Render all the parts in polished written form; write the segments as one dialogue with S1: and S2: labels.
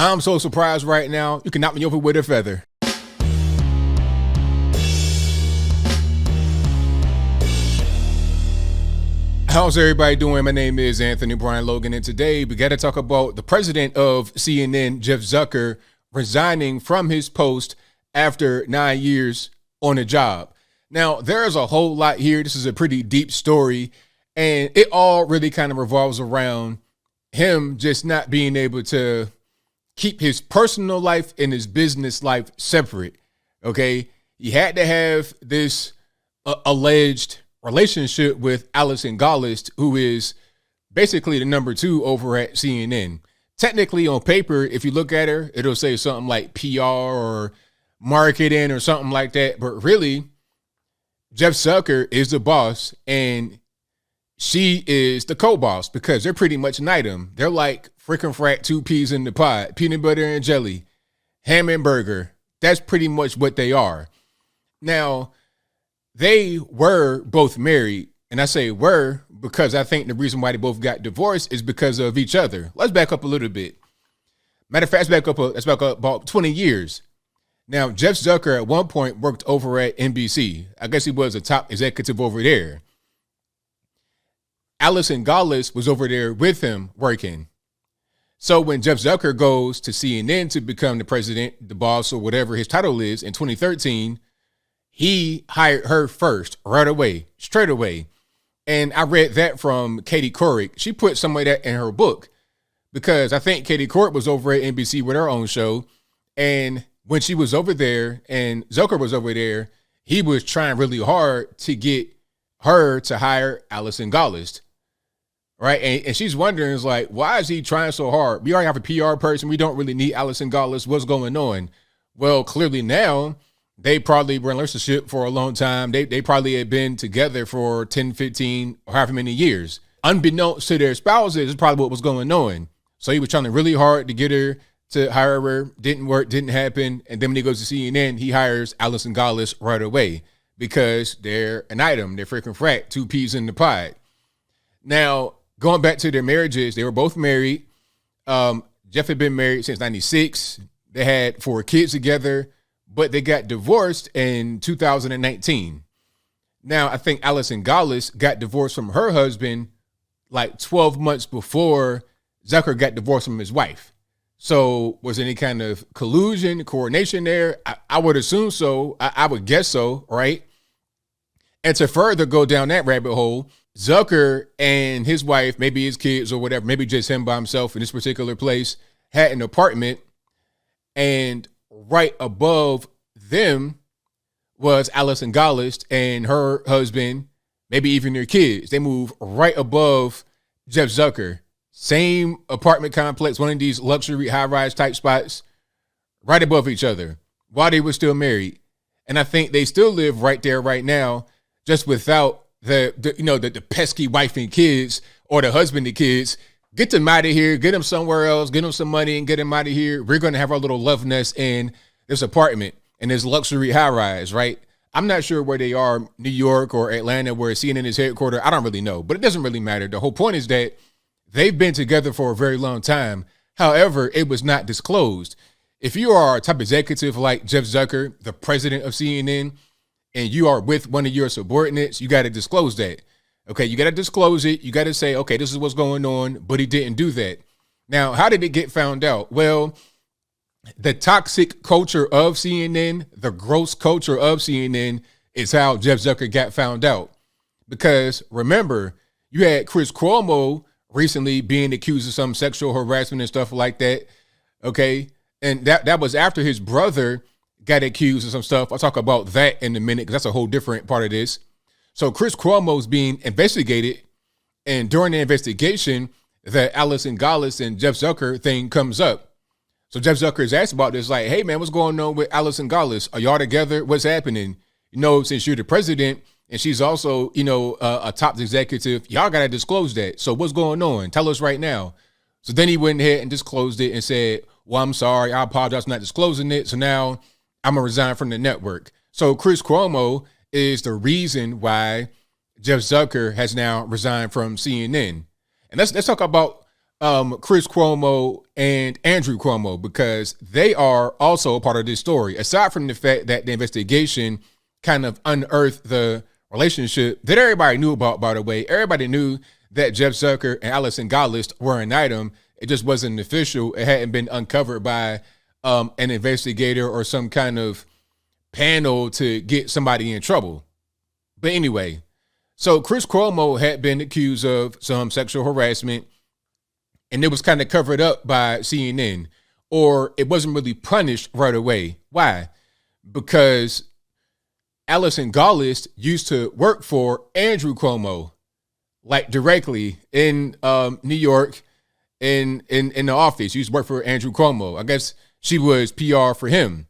S1: I'm so surprised right now. You can knock me over with a feather. How's everybody doing? My name is Anthony Brian Logan, and today we got to talk about the president of CNN, Jeff Zucker, resigning from his post after 9 years on the job. Now, there's a whole lot here. This is a pretty deep story, and it all really kind of revolves around him just not being able to keep his personal life and his business life separate. Okay, he had to have this alleged relationship with Alison Gollust, who is basically the number 2 over at CNN. Technically, on paper, if you look at her, it'll say something like PR or marketing or something like that. But really, Jeff Zucker is the boss and she is the co-boss, because they're pretty much an item. They're like freaking frat 2 peas in the pod, peanut butter and jelly, ham and burger. That's pretty much what they are. Now, they were both married, and I say were because I think the reason why they both got divorced is because of each other. Let's back up a little bit. Matter of fact, let's back up about 20 years. Now, Jeff Zucker at one point worked over at NBC. I guess he was a top executive over there. Alison Gollust was over there with him working. So when Jeff Zucker goes to CNN to become the president, the boss, or whatever his title is in 2013, he hired her first, right away, straight away. And I read that from Katie Couric. She put some of that in her book because I think Katie Couric was over at NBC with her own show. And when she was over there and Zucker was over there, he was trying really hard to get her to hire Alison Gollust. Right. And she's wondering, is like, why is he trying so hard? We already have a PR person. We don't really need Alison Gollust. What's going on? Well, clearly now, they probably were in a relationship for a long time. They probably had been together for 10, 15, or however many years. Unbeknownst to their spouses is probably what was going on. So he was trying really hard to get her to hire her. Didn't work, didn't happen. And then when he goes to CNN, he hires Alison Gollust right away because they're an item. They're freaking frat, 2 peas in the pod. Now, going back to their marriages, they were both married. Jeff had been married since 96. They had 4 kids together, but they got divorced in 2019. Now, I think Alison Gollust got divorced from her husband like 12 months before Zucker got divorced from his wife. So was any kind of collusion, coordination there? I would assume so. I would guess so, right? And to further go down that rabbit hole, Zucker and his wife, maybe his kids or whatever, maybe just him by himself in this particular place, had an apartment, and right above them was Alison Gollust and her husband, maybe even their kids. They moved right above Jeff Zucker. Same apartment complex, one of these luxury high-rise type spots, right above each other while they were still married. And I think they still live right there right now, just without the pesky wife and kids, or the husband and kids. Get them out of here, get them somewhere else, get them some money and get them out of here. We're going to have our little love nest in this apartment in this luxury high rise, right? I'm not sure where they are, New York or Atlanta, where CNN is headquartered. I don't really know, but it doesn't really matter. The whole point is that they've been together for a very long time. However, it was not disclosed. If you are a top executive like Jeff Zucker, the president of CNN, and you are with one of your subordinates, you got to disclose that. Okay, you got to disclose it. You got to say, okay, this is what's going on, but he didn't do that. Now, how did it get found out? Well, the toxic culture of CNN, the gross culture of CNN is how Jeff Zucker got found out. Because remember, you had Chris Cuomo recently being accused of some sexual harassment and stuff like that. Okay, and that was after his brother got accused of some stuff. I'll talk about that in a minute because that's a whole different part of this. So Chris Cuomo's being investigated, and during the investigation, the Alison Gollust and Jeff Zucker thing comes up. So Jeff Zucker is asked about this, like, hey, man, what's going on with Alison Gollust? Are y'all together? What's happening? Since you're the president and she's also, a top executive, y'all got to disclose that. So what's going on? Tell us right now. So then he went ahead and disclosed it and said, well, I'm sorry. I apologize for not disclosing it. So now I'm going to resign from the network. So Chris Cuomo is the reason why Jeff Zucker has now resigned from CNN. And let's talk about Chris Cuomo and Andrew Cuomo, because they are also a part of this story. Aside from the fact that the investigation kind of unearthed the relationship that everybody knew about, by the way. Everybody knew that Jeff Zucker and Allison Gollist were an item. It just wasn't official. It hadn't been uncovered by an investigator or some kind of panel to get somebody in trouble. But anyway, so Chris Cuomo had been accused of some sexual harassment, and it was kind of covered up by CNN, or it wasn't really punished right away. Why? Because Allison Gollist used to work for Andrew Cuomo, like directly in New York, in the office. She used to work for Andrew Cuomo. I guess she was PR for him.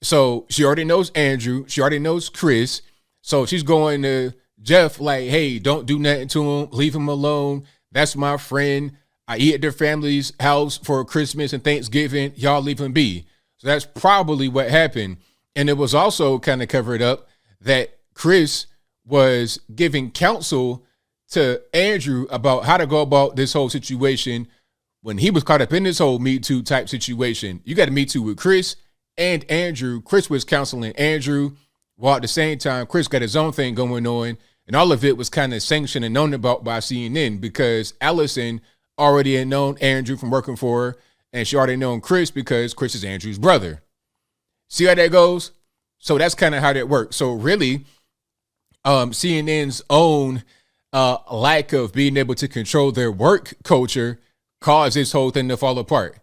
S1: So she already knows Andrew. She already knows Chris. So she's going to Jeff like, hey, don't do nothing to him. Leave him alone. That's my friend. I eat at their family's house for Christmas and Thanksgiving. Y'all leave him be. So that's probably what happened. And it was also kind of covered up that Chris was giving counsel to Andrew about how to go about this whole situation when he was caught up in this whole Me Too type situation. You got to Me Too with Chris and Andrew. Chris was counseling Andrew, while at the same time, Chris got his own thing going on. And all of it was kind of sanctioned and known about by CNN because Allison already had known Andrew from working for her, and she already known Chris because Chris is Andrew's brother. See how that goes? So that's kind of how that works. So really, CNN's own lack of being able to control their work culture caused this whole thing to fall apart.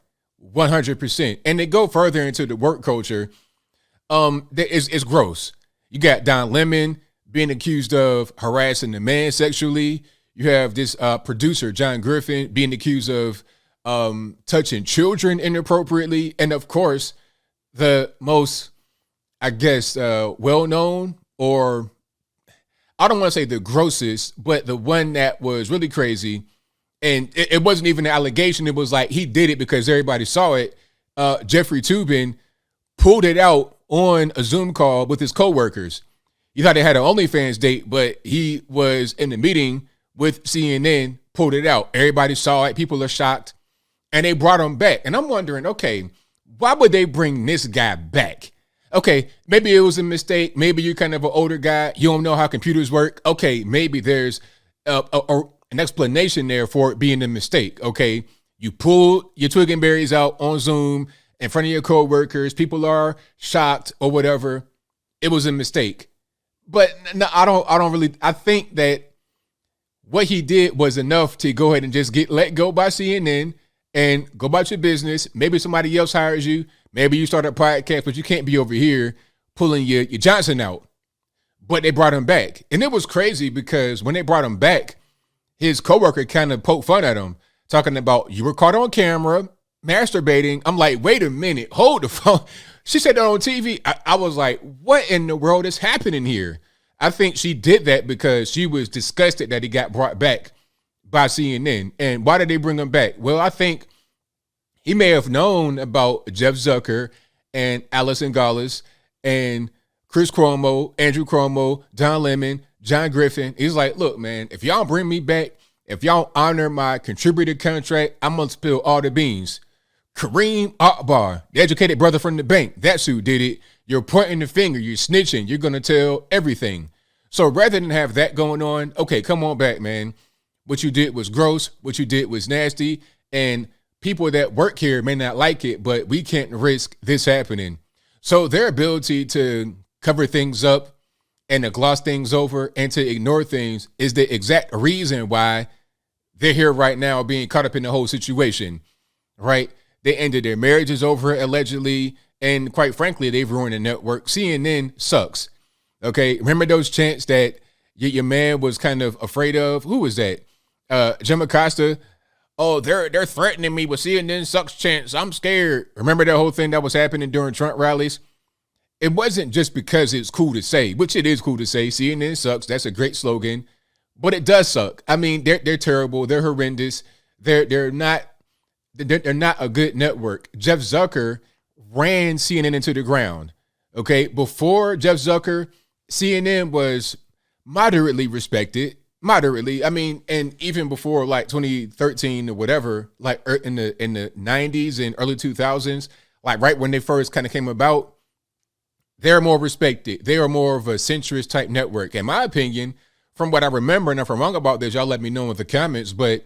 S1: 100%. And they go further into the work culture. It's gross. You got Don Lemon being accused of harassing the man sexually. You have this producer, John Griffin, being accused of touching children inappropriately. And of course, the most, I guess, well-known, or I don't want to say the grossest, but the one that was really crazy. And it wasn't even an allegation. It was like he did it because everybody saw it. Jeffrey Toobin pulled it out on a Zoom call with his coworkers. You thought they had an OnlyFans date, but he was in the meeting with CNN, pulled it out. Everybody saw it. People are shocked. And they brought him back. And I'm wondering, okay, why would they bring this guy back? Okay, maybe it was a mistake. Maybe you're kind of an older guy. You don't know how computers work. Okay, maybe there's an explanation there for it being a mistake. Okay, you pulled your twig and berries out on Zoom in front of your coworkers. People are shocked or whatever. It was a mistake. But no, I think that what he did was enough to go ahead and just get let go by CNN and go about your business. Maybe somebody else hires you. Maybe you start a podcast, but you can't be over here pulling your Johnson out. But they brought him back. And it was crazy because when they brought him back, his coworker kind of poked fun at him, talking about, you were caught on camera masturbating. I'm like, wait a minute, hold the phone. She said that on TV. I was like, what in the world is happening here? I think she did that because she was disgusted that he got brought back by CNN. And why did they bring him back? Well, I think he may have known about Jeff Zucker and Allison Gollist and Chris Cuomo, Andrew Cuomo, Don Lemon, John Griffin. He's like, look, man, if y'all bring me back, if y'all honor my contributor contract, I'm going to spill all the beans. Kareem Akbar, the educated brother from the bank, that's who did it. You're pointing the finger, you're snitching, you're going to tell everything. So rather than have that going on, okay, come on back, man. What you did was gross. What you did was nasty. And people that work here may not like it, but we can't risk this happening. So their ability to cover things up and to gloss things over and to ignore things is the exact reason why they're here right now being caught up in the whole situation, right? They ended their marriages over it, allegedly, and quite frankly, they've ruined the network. CNN sucks, okay? Remember those chants that your man was kind of afraid of? Who was that? Jim Acosta. Oh, they're threatening me with CNN sucks chants. I'm scared. Remember that whole thing that was happening during Trump rallies? It wasn't just because it's cool to say, which it is cool to say. CNN sucks. That's a great slogan, but it does suck. I mean, they're terrible. They're horrendous. They're not a good network. Jeff Zucker ran CNN into the ground. Okay, before Jeff Zucker, CNN was moderately respected. Moderately. I mean, and even before like 2013 or whatever, like in the 90s and early 2000s, like right when they first kind of came about, they're more respected. They are more of a centrist type network. In my opinion, from what I remember, and if I'm wrong about this, y'all let me know in the comments, but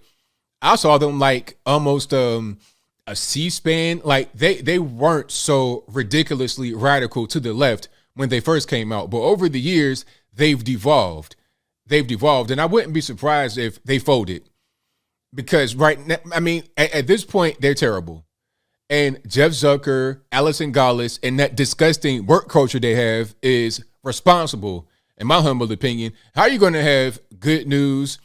S1: I saw them like almost a C-SPAN. Like they weren't so ridiculously radical to the left when they first came out. But over the years, they've devolved. They've devolved. And I wouldn't be surprised if they folded. Because right now, I mean, at this point, they're terrible. And Jeff Zucker, Alison Gallus, and that disgusting work culture they have is responsible, in my humble opinion. How are you going to have good news,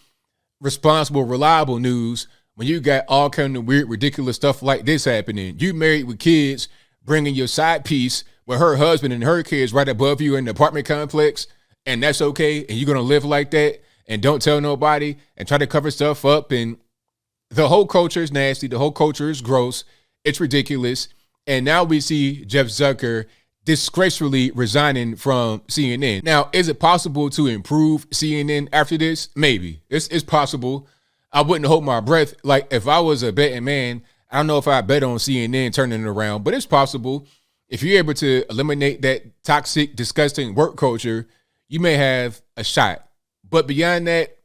S1: responsible, reliable news when you got all kind of weird, ridiculous stuff like this happening? You married with kids, bringing your side piece with her husband and her kids right above you in the apartment complex, and that's okay, and you're going to live like that and don't tell nobody and try to cover stuff up. And the whole culture is nasty. The whole culture is gross. It's ridiculous. And now we see Jeff Zucker disgracefully resigning from CNN. Now, is it possible to improve CNN after this? Maybe. It's possible. I wouldn't hold my breath. Like, if I was a betting man, I don't know if I'd bet on CNN turning it around, but it's possible. If you're able to eliminate that toxic, disgusting work culture, you may have a shot. But beyond that,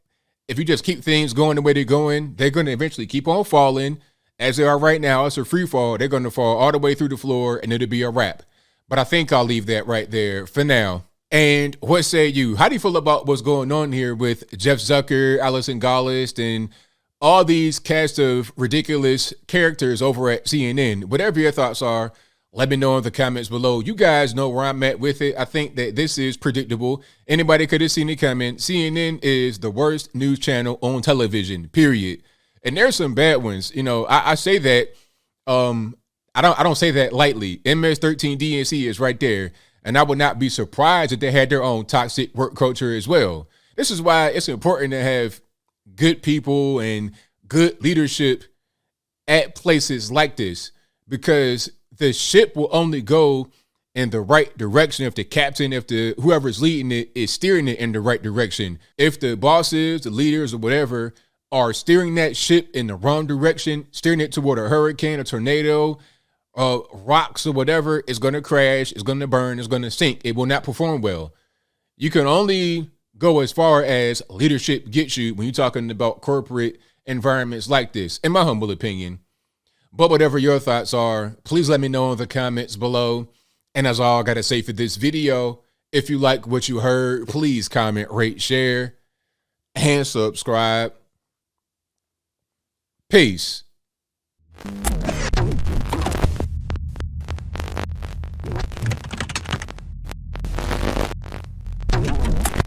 S1: if you just keep things going the way they're going to eventually keep on falling. As they are right now, it's a free fall. They're going to fall all the way through the floor, and it'll be a wrap. But I think I'll leave that right there for now. And what say you? How do you feel about what's going on here with Jeff Zucker, Alison Gallus, and all these cast of ridiculous characters over at CNN? Whatever your thoughts are, let me know in the comments below. You guys know where I'm at with it. I think that this is predictable. Anybody could have seen it coming. CNN is the worst news channel on television, period. And there's some bad ones. You know, I say that, I don't say that lightly. MS-13 DNC is right there. And I would not be surprised if they had their own toxic work culture as well. This is why it's important to have good people and good leadership at places like this, because the ship will only go in the right direction if the captain, if the whoever's leading it is steering it in the right direction. If the bosses, the leaders, or whatever are steering that ship in the wrong direction, steering it toward a hurricane, a tornado, rocks or whatever, it's going to crash, it's going to burn, it's going to sink. It will not perform well. You can only go as far as leadership gets you when you're talking about corporate environments like this, in my humble opinion. But whatever your thoughts are, please let me know in the comments below. And that's all I got to say for this video. If you like what you heard, please comment, rate, share, and subscribe. Peace.